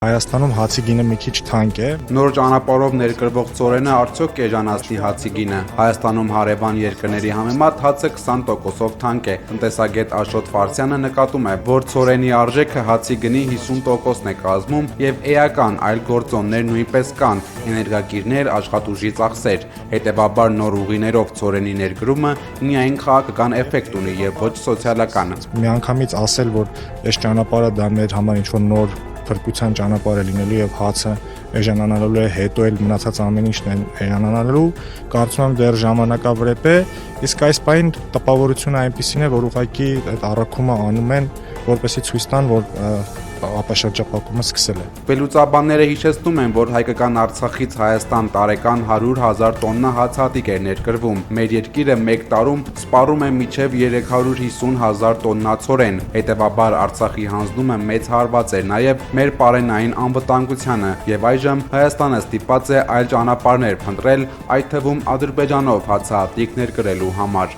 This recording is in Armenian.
Հայաստանում հացի գինը մի քիչ թանկ է։ Նոր ճանապարհով ներկրվող ծորենը արդյոք կեժանացնի հացի գինը։ Հայաստանում հարևան երկրների համեմատ հացը 20%-ով թանկ է։ Տնտեսագետ Աշոտ Ֆարսյանը նկատում է, որ ծորենի արժեքը հացի գնի 50%-ն է կազմում եւ էական այլ գործոններ նույնպես կան՝ էներգակիրներ, աշխատուժի ծախսեր։ Հետևաբար նոր ուղիներով ծորենի ներկրումը միայն քաղաքական էֆեկտ ունի եւ ոչ սոցիալական։ Միանգամից ասել, որ այս ճանապարհը դա մեր համար ինչ-որ նոր փրկության ճանապարհ է լինելու եւ հացը էժանանալու է, հետո էլ մնացած ամեն ինչն է էժանանալու, կարծում եմ դեռ ժամանակավրեպ է, իսկ այս պահին տպավորությունը այնպեսին է, որ ուղղակի այդ առաքումը անում են, որպեսզի ցույց տան, որ ապաշրջապակումը սկսել է։ Վերլուծաբանները հիշեցնում են, որ հայկական Արցախից Հայաստան տարեկան 100,000 տոննա հացահատիկ էր ներկրվում։ Մեր երկիրը մեկ տարում սպառում է մինչև 350,000 տոննա ցորեն։ Հետևաբար Արցախի հանձնումը մեծ հարված է նաև մեր պարենային անվտանգությանը, եւ այժմ Հայաստանը ստիպված է այլ ճանապարհներ փնտրել, այդ թվում Ադրբեջանով հացահատիկ ներկրելու համար։